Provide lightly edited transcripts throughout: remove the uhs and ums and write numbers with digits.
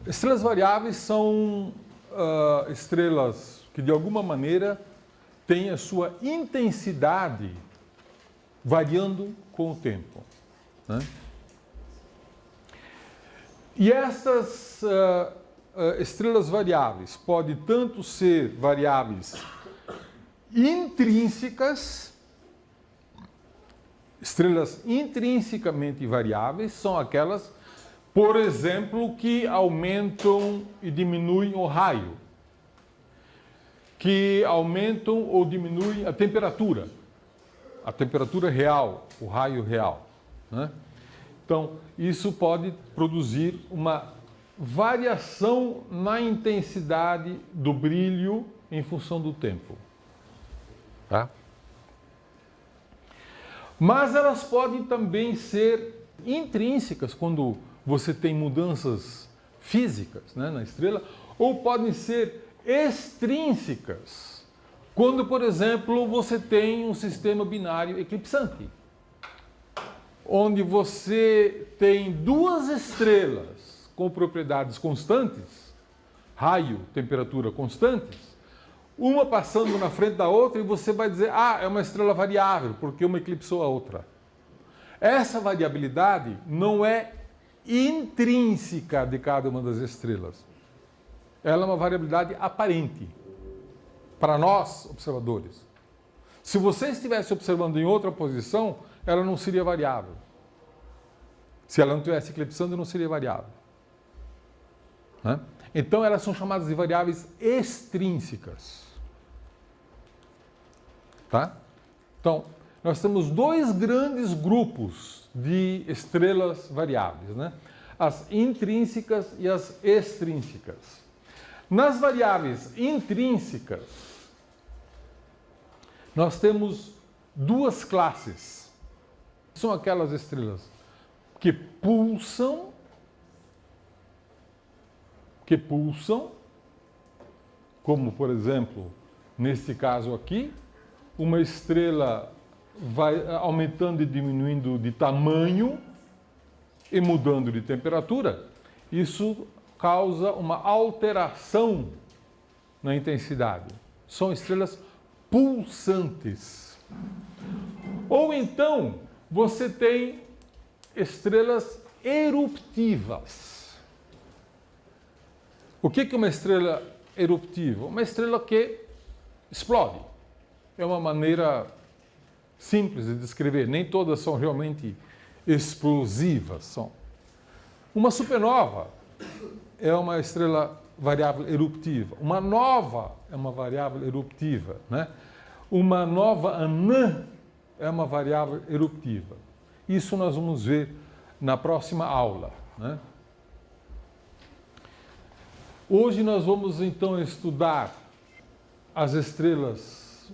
Estrelas variáveis são estrelas que, de alguma maneira, têm a sua intensidade variando com o tempo, né? E essas estrelas variáveis podem tanto ser variáveis intrínsecas, estrelas intrinsecamente variáveis são aquelas, por exemplo, que aumentam e diminuem o raio, que aumentam ou diminuem a temperatura real, o raio real, né? Então, isso pode produzir uma variação na intensidade do brilho em função do tempo, tá? Mas elas podem também ser intrínsecas quando você tem mudanças físicas, né, na estrela, ou podem ser extrínsecas quando, por exemplo, você tem um sistema binário eclipsante, onde você tem duas estrelas com propriedades constantes, raio, temperatura constantes, uma passando na frente da outra, e você vai dizer, é uma estrela variável, porque uma eclipsou a outra. Essa variabilidade não é intrínseca de cada uma das estrelas. Ela é uma variabilidade aparente para nós, observadores. Se você estivesse observando em outra posição, ela não seria variável. Se ela não estivesse eclipsando, não seria variável, né? Então, elas são chamadas de variáveis extrínsecas, tá? Então, nós temos dois grandes grupos de estrelas variáveis, né? As intrínsecas e as extrínsecas. Nas variáveis intrínsecas, nós temos duas classes. São aquelas estrelas que pulsam, como, por exemplo, neste caso aqui, uma estrela vai aumentando e diminuindo de tamanho e mudando de temperatura. Isso causa uma alteração na intensidade. São estrelas pulsantes. Ou então, você tem estrelas eruptivas. O que é uma estrela eruptiva? Uma estrela que explode. É uma maneira simples de descrever. Nem todas são realmente explosivas. Uma supernova é uma estrela variável eruptiva. Uma nova é uma variável eruptiva, né? Uma nova anã é uma variável eruptiva. Isso nós vamos ver na próxima aula, né? Hoje nós vamos então estudar as estrelas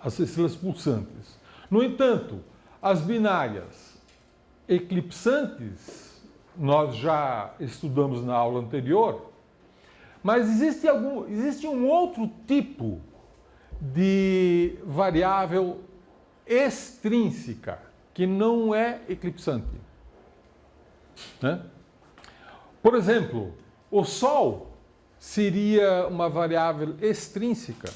as estrelas pulsantes. No entanto, as binárias eclipsantes nós já estudamos na aula anterior, mas existe um outro tipo de variável extrínseca que não é eclipsante, né? Por exemplo, o Sol seria uma variável extrínseca.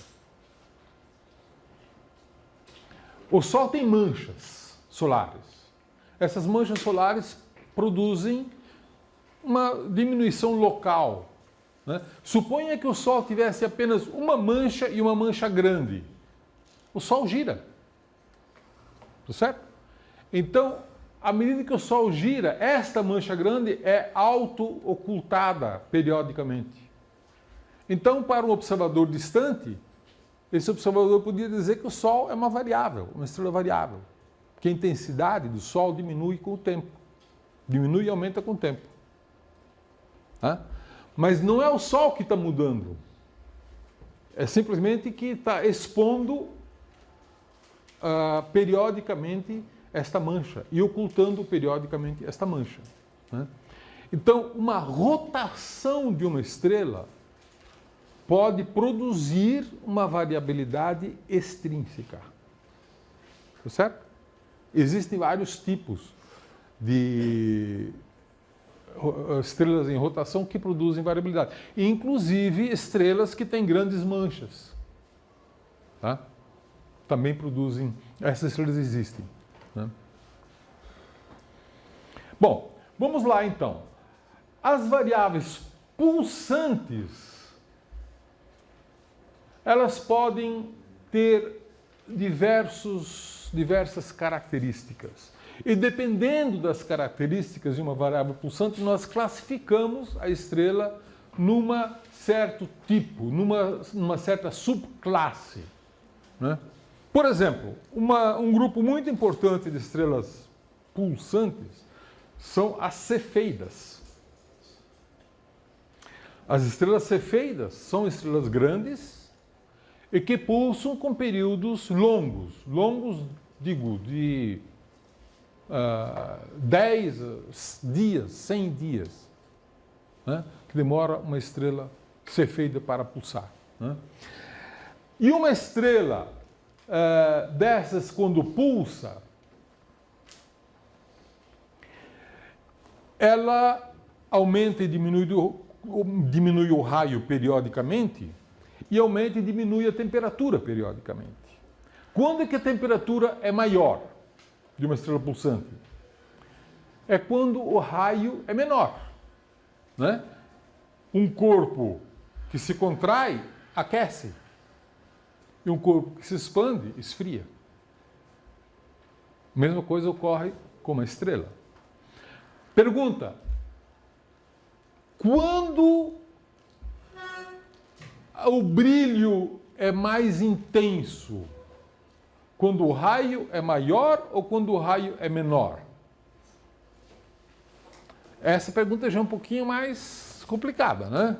O Sol tem manchas solares. Essas manchas solares produzem uma diminuição local, né? Suponha que o Sol tivesse apenas uma mancha e uma mancha grande. O Sol gira, tá certo? Então, à medida que o Sol gira, esta mancha grande é auto-ocultada periodicamente. Então, para um observador distante, esse observador podia dizer que o Sol é uma variável, uma estrela variável, que a intensidade do Sol diminui com o tempo. Diminui e aumenta com o tempo. Tá? Mas não é o Sol que está mudando. É simplesmente que está expondo periodicamente esta mancha e ocultando periodicamente esta mancha, né? Então, uma rotação de uma estrela pode produzir uma variabilidade extrínseca. Tá certo? Existem vários tipos de estrelas em rotação que produzem variabilidade, inclusive estrelas que têm grandes manchas. Tá? Também produzem, essas estrelas existem. Né? Bom, vamos lá então. As variáveis pulsantes, elas podem ter diversas características. E dependendo das características de uma variável pulsante, nós classificamos a estrela numa certo tipo, numa certa subclasse. Né? Por exemplo, um grupo muito importante de estrelas pulsantes são as cefeidas. As estrelas cefeidas são estrelas grandes e que pulsam com períodos longos, digo, de 10 dias, 100 dias, né? Que demora uma estrela cefeida para pulsar. Né? E uma estrela dessas, quando pulsa, ela aumenta e diminui o raio periodicamente e aumenta e diminui a temperatura periodicamente. Quando é que a temperatura é maior de uma estrela pulsante? É quando o raio é menor. Né? Um corpo que se contrai, aquece. E um corpo que se expande, esfria. A mesma coisa ocorre com uma estrela. Pergunta: quando o brilho é mais intenso? Quando o raio é maior ou quando o raio é menor? Essa pergunta já é um pouquinho mais complicada, né?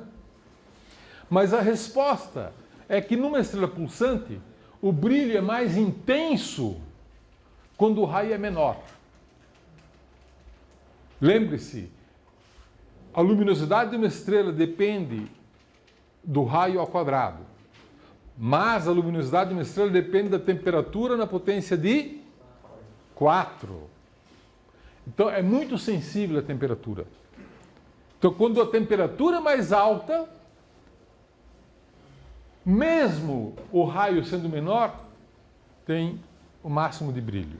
Mas a resposta é que numa estrela pulsante, o brilho é mais intenso quando o raio é menor. Lembre-se, a luminosidade de uma estrela depende do raio ao quadrado, mas a luminosidade de uma estrela depende da temperatura na potência de 4. Então, é muito sensível à temperatura. Então, quando a temperatura é mais alta, mesmo o raio sendo menor, tem o máximo de brilho.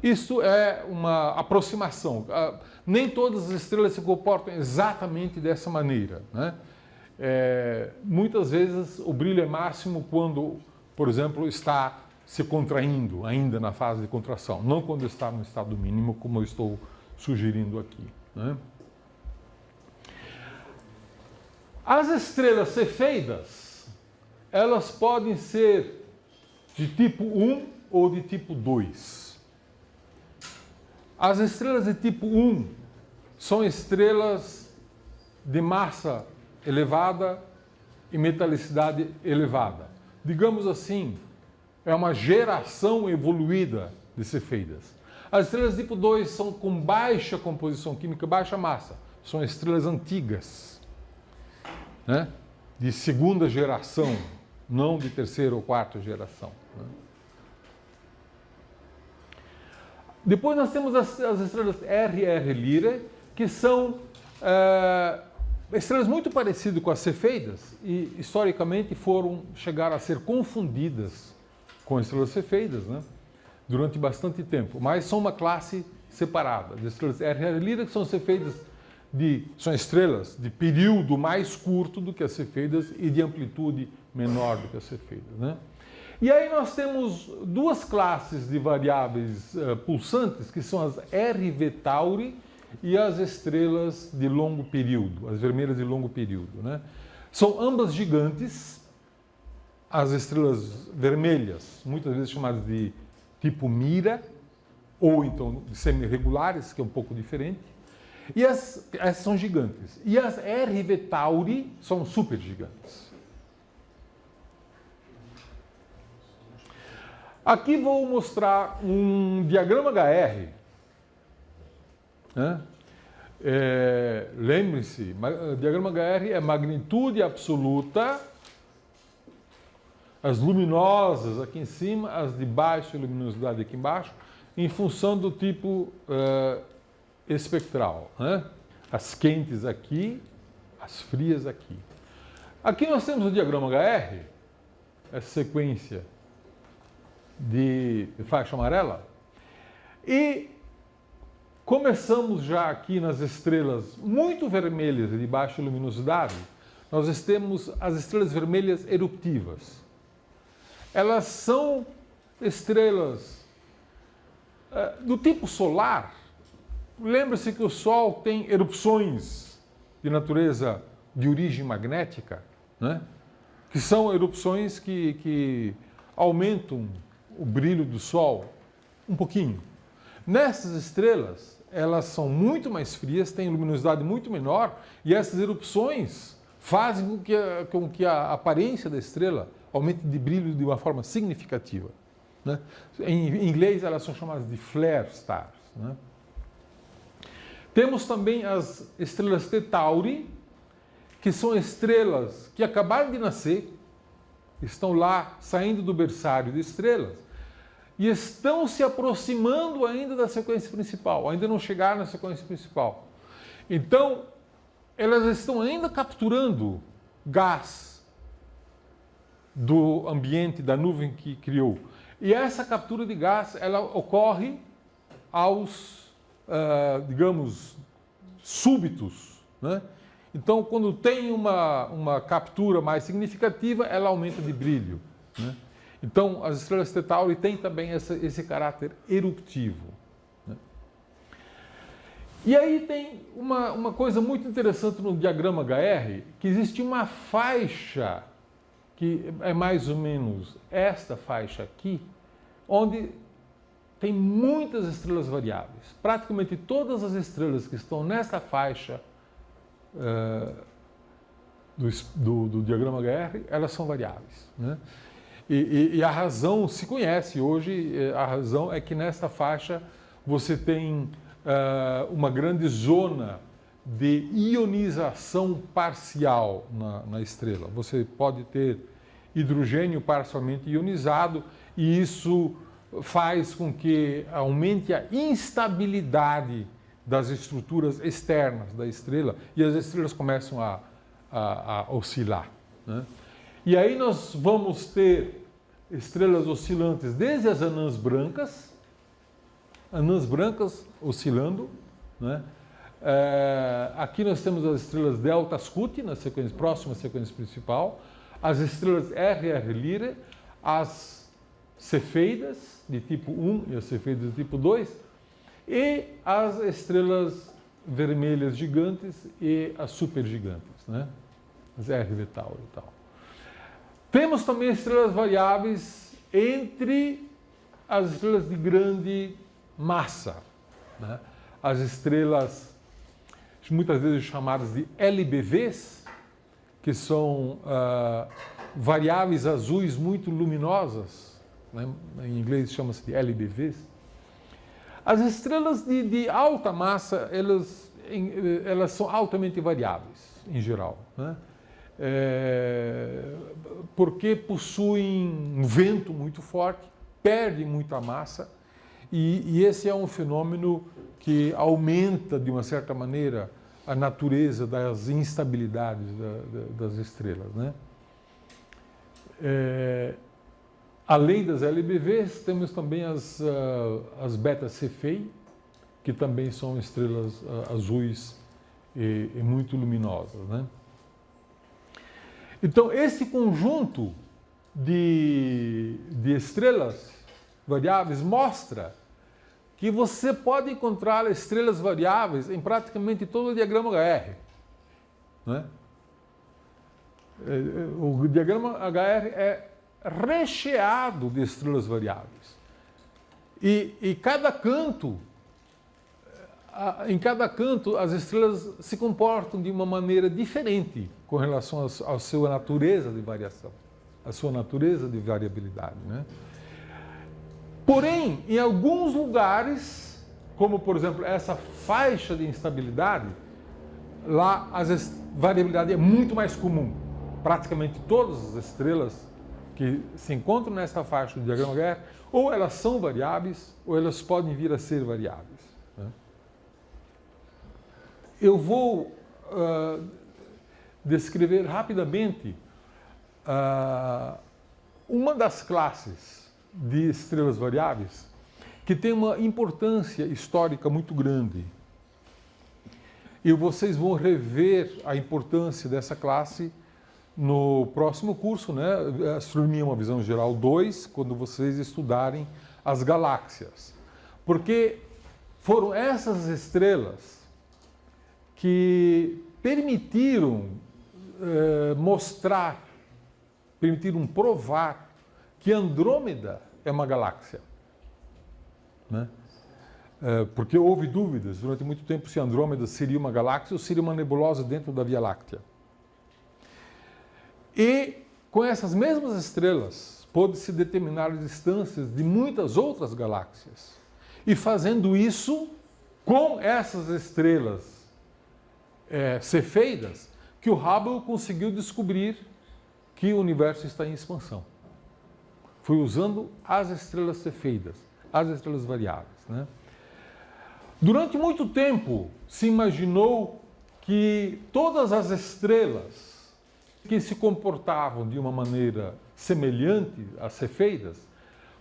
Isso é uma aproximação. Nem todas as estrelas se comportam exatamente dessa maneira. Né? Muitas vezes o brilho é máximo quando, por exemplo, está se contraindo ainda na fase de contração, não quando está no estado mínimo, como eu estou sugerindo aqui. Né? As estrelas cefeidas, elas podem ser de tipo 1 ou de tipo 2. As estrelas de tipo 1 são estrelas de massa elevada e metalicidade elevada. Digamos assim, é uma geração evoluída de cefeidas. As estrelas tipo 2 são com baixa composição química, baixa massa. São estrelas antigas, né? De segunda geração, não de terceira ou quarta geração. Né? Depois nós temos as estrelas RR Lyrae, que são estrelas muito parecidas com as cefeidas e historicamente chegaram a ser confundidas com estrelas cefeidas, né? Durante bastante tempo, mas são uma classe separada. As estrelas RR Lyrae, que são cefeidas são estrelas de período mais curto do que as cefeidas e de amplitude menor do que as cefeidas, né? E aí nós temos duas classes de variáveis pulsantes, que são as RV Tauri e as estrelas de longo período, as vermelhas de longo período. Né? São ambas gigantes, as estrelas vermelhas, muitas vezes chamadas de tipo Mira, ou então de semi-regulares, que é um pouco diferente, e essas são gigantes. E as RV Tauri são supergigantes. Aqui vou mostrar um diagrama HR, né, Lembre-se, diagrama HR é magnitude absoluta, as luminosas aqui em cima, as de baixa luminosidade aqui embaixo, em função do tipo espectral, né? As quentes aqui, as frias aqui. Aqui nós temos o diagrama HR, essa sequência de faixa amarela, e começamos já aqui nas estrelas muito vermelhas e de baixa luminosidade, nós temos as estrelas vermelhas eruptivas. Elas são estrelas do tipo solar. Lembre-se que o Sol tem erupções de natureza de origem magnética, né? Que são erupções que aumentam o brilho do Sol um pouquinho. Nessas estrelas, elas são muito mais frias, têm luminosidade muito menor, e essas erupções fazem com que a aparência da estrela aumente de brilho de uma forma significativa, né? Em inglês, elas são chamadas de flare stars, né? Temos também as estrelas T Tauri, que são estrelas que acabaram de nascer, estão lá saindo do berçário de estrelas e estão se aproximando ainda da sequência principal, ainda não chegaram na sequência principal. Então, elas estão ainda capturando gás do ambiente, da nuvem que criou. E essa captura de gás, ela ocorre aos digamos, súbitos, né? Então, quando tem uma captura mais significativa, ela aumenta de brilho, né? Então, as estrelas T Tauri têm também esse caráter eruptivo, né? E aí tem uma coisa muito interessante no diagrama HR, que existe uma faixa, que é mais ou menos esta faixa aqui, onde tem muitas estrelas variáveis. Praticamente todas as estrelas que estão nessa faixa do diagrama HR, elas são variáveis, né? E a razão se conhece hoje, a razão é que nesta faixa você tem uma grande zona de ionização parcial na estrela. Você pode ter hidrogênio parcialmente ionizado e isso faz com que aumente a instabilidade das estruturas externas da estrela e as estrelas começam a oscilar, né? E aí nós vamos ter estrelas oscilantes desde as anãs brancas oscilando, né? Aqui nós temos as estrelas Delta Scuti, na sequência, próxima sequência principal, as estrelas RR Lyrae, as cefeidas de tipo 1 e as cefeidas de tipo 2, e as estrelas vermelhas gigantes e as supergigantes, né? As RV Tauri e tal. Temos também estrelas variáveis entre as estrelas de grande massa, né? As estrelas muitas vezes chamadas de LBVs, que são variáveis azuis muito luminosas, né? Em inglês chama-se de LBVs. As estrelas de alta massa, elas são altamente variáveis, em geral, né? Porque possuem um vento muito forte, perdem muita massa, e esse é um fenômeno que aumenta, de uma certa maneira, a natureza das instabilidades das estrelas, né? Além das LBVs, temos também as Beta Cephei, que também são estrelas azuis e muito luminosas, né? Então, esse conjunto de estrelas variáveis mostra que você pode encontrar estrelas variáveis em praticamente todo o diagrama HR, né? O diagrama HR é recheado de estrelas variáveis. E em cada canto as estrelas se comportam de uma maneira diferente com relação à sua natureza de variação, à sua natureza de variabilidade, né? Porém, em alguns lugares, como por exemplo essa faixa de instabilidade, lá a variabilidade é muito mais comum. Praticamente todas as estrelas que se encontram nesta faixa do diagrama Guerre, ou elas são variáveis, ou elas podem vir a ser variáveis. Né? Eu vou descrever rapidamente uma das classes de estrelas variáveis que tem uma importância histórica muito grande. E vocês vão rever a importância dessa classe no próximo curso, né? Astronomia, uma visão geral 2, quando vocês estudarem as galáxias. Porque foram essas estrelas que permitiram permitiram provar que Andrômeda é uma galáxia. Né? Porque houve dúvidas durante muito tempo se Andrômeda seria uma galáxia ou seria uma nebulosa dentro da Via Láctea. E com essas mesmas estrelas pôde-se determinar as distâncias de muitas outras galáxias. E fazendo isso com essas estrelas cefeidas, que o Hubble conseguiu descobrir que o universo está em expansão. Foi usando as estrelas cefeidas, as estrelas variáveis. Né? Durante muito tempo se imaginou que todas as estrelas que se comportavam de uma maneira semelhante às cefeidas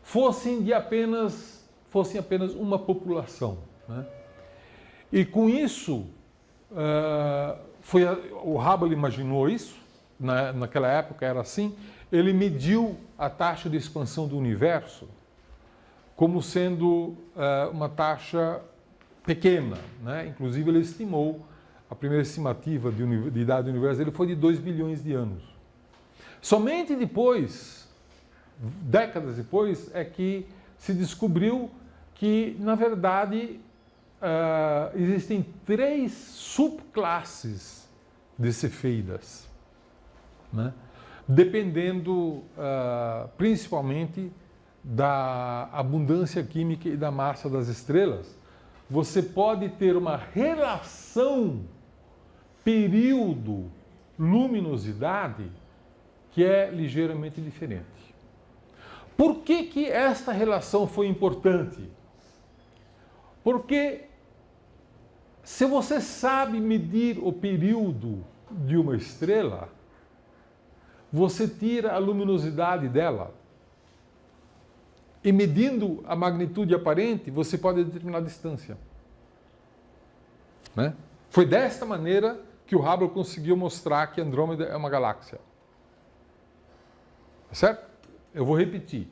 fossem apenas uma população. Né? E com isso, o Hubble imaginou isso, naquela época era assim, ele mediu a taxa de expansão do universo como sendo uma taxa pequena. Né? Inclusive ele estimou, a primeira estimativa de idade do universo dele foi de 2 bilhões de anos. Somente depois, décadas depois, é que se descobriu que, na verdade, existem 3 subclasses de cefeidas, né? Dependendo principalmente da abundância química e da massa das estrelas. Você pode ter uma relação período-luminosidade que é ligeiramente diferente. Por que esta relação foi importante? Porque se você sabe medir o período de uma estrela, você tira a luminosidade dela. E medindo a magnitude aparente, você pode determinar a distância. Né? Foi desta maneira que o Hubble conseguiu mostrar que Andrômeda é uma galáxia. Certo? Eu vou repetir.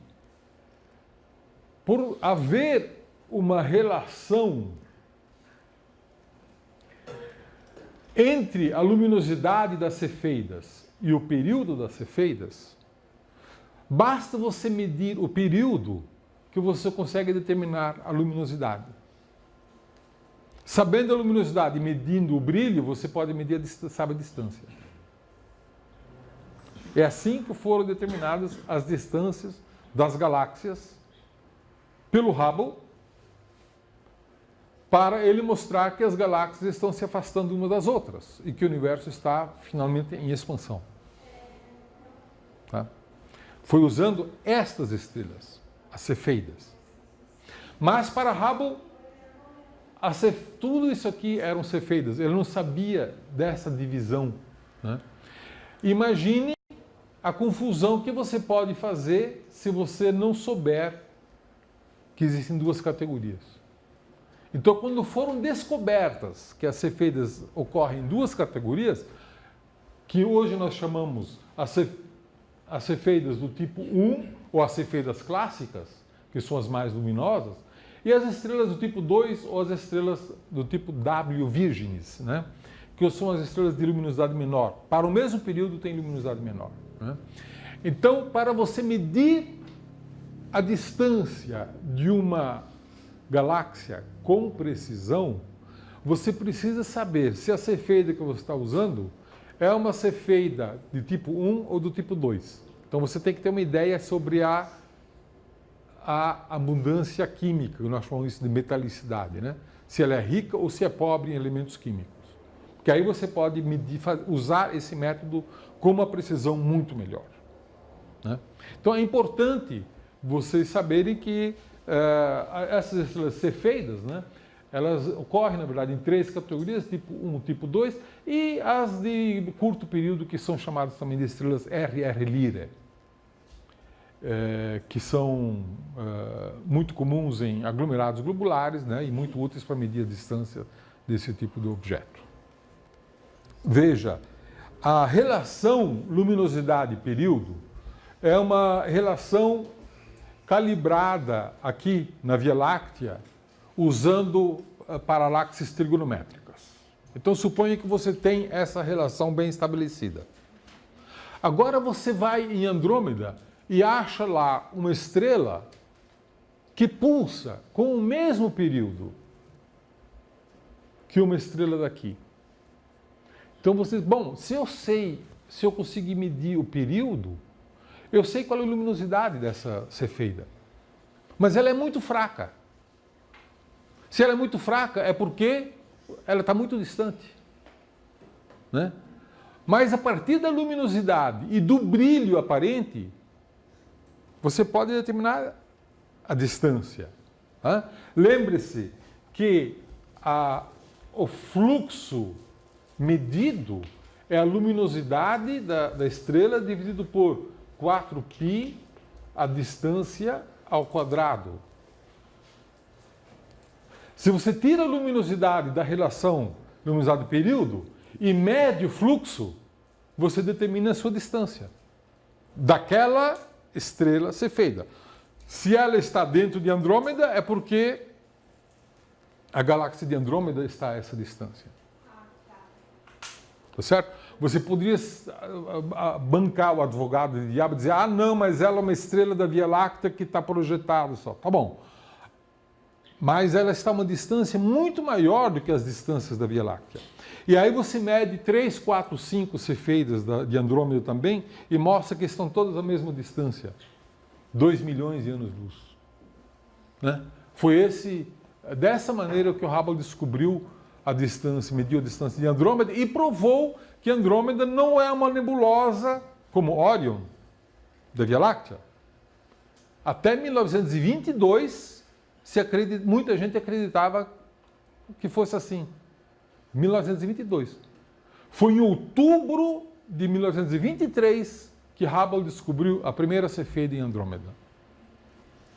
Por haver uma relação entre a luminosidade das cefeidas e o período das cefeidas, basta você medir o período que você consegue determinar a luminosidade. Sabendo a luminosidade e medindo o brilho, você pode medir sabe a distância. É assim que foram determinadas as distâncias das galáxias pelo Hubble, para ele mostrar que as galáxias estão se afastando umas das outras e que o universo está finalmente em expansão. Tá? Foi usando estas estrelas, as cefeidas. Mas para Hubble, tudo isso aqui eram cefeidas. Ele não sabia dessa divisão. Né? Imagine a confusão que você pode fazer se você não souber que existem 2 categorias. Então, quando foram descobertas que as cefeidas ocorrem em 2 categorias, que hoje nós chamamos as cefeidas do tipo 1, ou as cefeidas clássicas, que são as mais luminosas, e as estrelas do tipo 2, ou as estrelas do tipo W Virginis, né? Que são as estrelas de luminosidade menor. Para o mesmo período tem luminosidade menor. Né? Então, para você medir a distância de uma galáxia com precisão, você precisa saber se a cefeida que você está usando é uma cefeida de tipo 1 ou do tipo 2. Então você tem que ter uma ideia sobre a a abundância química, que nós chamamos isso de metalicidade, né? Se ela é rica ou se é pobre em elementos químicos. Porque aí você pode medir, usar esse método com uma precisão muito melhor, né? Então é importante vocês saberem que essas estrelas cefeidas, né, elas ocorrem, na verdade, em 3 categorias, tipo 1, tipo 2, e as de curto período, que são chamadas também de estrelas RR Lyrae, que são muito comuns em aglomerados globulares, né, e muito úteis para medir a distância desse tipo de objeto. Veja, a relação luminosidade-período é uma relação calibrada aqui na Via Láctea usando paralaxes trigonométricas. Então suponha que você tem essa relação bem estabelecida. Agora você vai em Andrômeda e acha lá uma estrela que pulsa com o mesmo período que uma estrela daqui. Então você, bom, se eu conseguir medir o período, eu sei qual é a luminosidade dessa cefeida. Mas ela é muito fraca. Se ela é muito fraca, é porque ela está muito distante, né? Mas a partir da luminosidade e do brilho aparente, você pode determinar a distância, né? Lembre-se que o fluxo medido é a luminosidade da estrela dividido por 4π a distância ao quadrado. Se você tira a luminosidade da relação luminosidade-período e mede o fluxo, você determina a sua distância daquela estrela cefeida. Se ela está dentro de Andrômeda, é porque a galáxia de Andrômeda está a essa distância. Tá certo? Você poderia bancar o advogado de diabo e dizer, ah, não, mas ela é uma estrela da Via Láctea que está projetada só. Tá bom. Mas ela está a uma distância muito maior do que as distâncias da Via Láctea. E aí você mede 3, 4, 5 cefeidas de Andrômeda também e mostra que estão todas à mesma distância. 2 milhões de anos-luz. Né? Foi dessa maneira que o Hubble descobriu a distância, mediu a distância de Andrômeda e provou que Andrômeda não é uma nebulosa como Órion, da Via Láctea. Até 1922, muita gente acreditava que fosse assim. 1922. Foi em outubro de 1923 que Hubble descobriu a primeira cefeida em Andrômeda,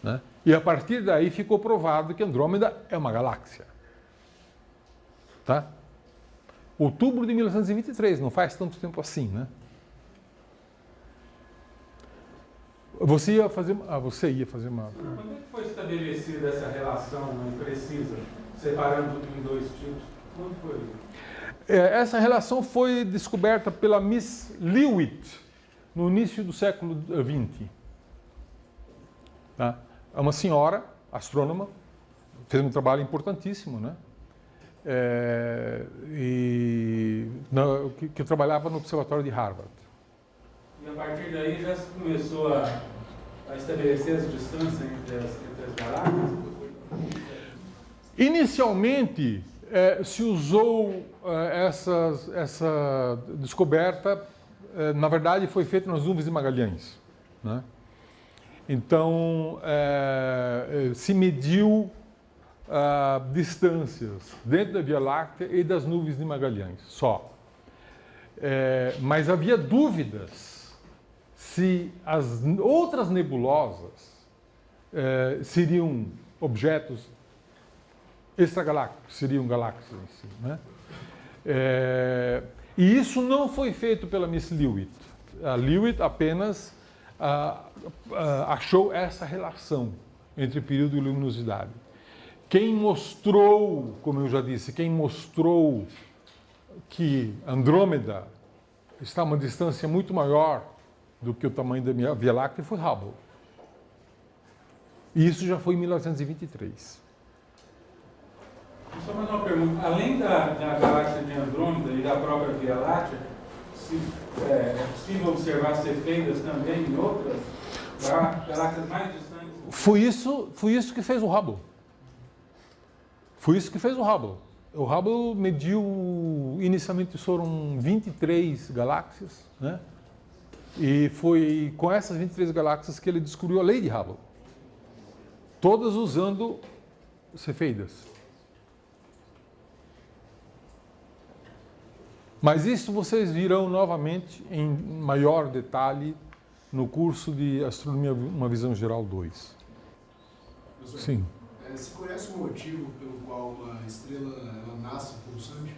né? E a partir daí ficou provado que Andrômeda é uma galáxia. Tá? Outubro de 1923, não faz tanto tempo assim, né? Você ia fazer uma... Quando é que foi estabelecida essa relação precisa, separando em 2 tipos? Quando foi? Essa relação foi descoberta pela Miss Leavitt no início do século XX. Tá? É uma senhora, astrônoma, fez um trabalho importantíssimo, né? Que trabalhava no Observatório de Harvard. E a partir daí já se começou a estabelecer as distâncias entre as galáxias? Inicialmente, se usou essa descoberta, na verdade foi feita nas nuvens de Magalhães, né? Então, se mediu distâncias dentro da Via Láctea e das nuvens de Magalhães, só. Mas havia dúvidas se as outras nebulosas seriam objetos extragalácticos, seriam galáxias em si, né? E isso não foi feito pela Miss Leavitt. A Leavitt apenas achou essa relação entre período e luminosidade. Quem mostrou, como eu já disse, quem mostrou que Andrômeda está a uma distância muito maior do que o tamanho da minha Via Láctea foi Hubble. E isso já foi em 1923. Só mais uma pergunta. Além da galáxia de Andrômeda e da própria Via Láctea, é possível observar cefeidas também em outras galáxias mais distantes Foi isso que fez o Hubble. Foi isso que fez o Hubble. O Hubble mediu, inicialmente foram 23 galáxias, né? E foi com essas 23 galáxias que ele descobriu a lei de Hubble. Todas usando cefeidas. Mas isso vocês virão novamente em maior detalhe no curso de Astronomia, uma visão geral 2. Professor, Sim. Você conhece o motivo pelo qual uma estrela ela nasce pulsante?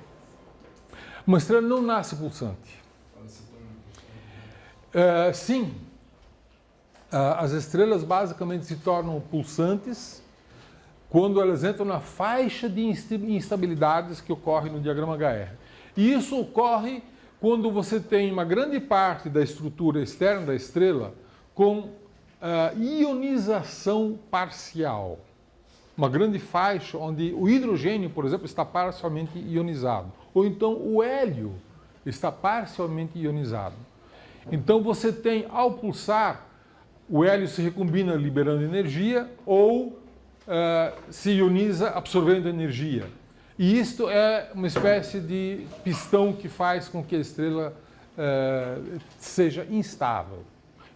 Uma estrela não nasce pulsante. Ela se torna pulsante? Sim. As estrelas basicamente se tornam pulsantes quando elas entram na faixa de instabilidades que ocorre no diagrama HR. E isso ocorre quando você tem uma grande parte da estrutura externa da estrela com ionização parcial. Uma grande faixa onde o hidrogênio, por exemplo, está parcialmente ionizado. Ou então o hélio está parcialmente ionizado. Então você tem, ao pulsar, o hélio se recombina liberando energia ou se ioniza absorvendo energia. E isto é uma espécie de pistão que faz com que a estrela seja instável.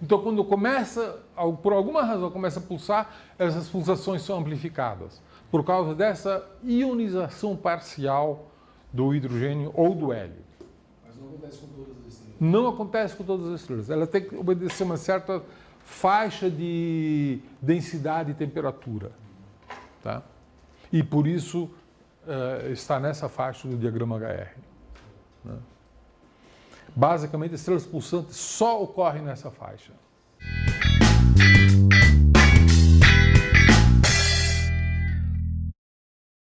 Então, quando começa, por alguma razão, começa a pulsar, essas pulsações são amplificadas por causa dessa ionização parcial do hidrogênio ou do hélio. Mas não acontece com todas as estrelas. Não acontece com todas as estrelas. Ela tem que obedecer uma certa faixa de densidade e temperatura. Tá? E por isso está nessa faixa do diagrama HR. Né? Basicamente, estrelas pulsantes só ocorrem nessa faixa.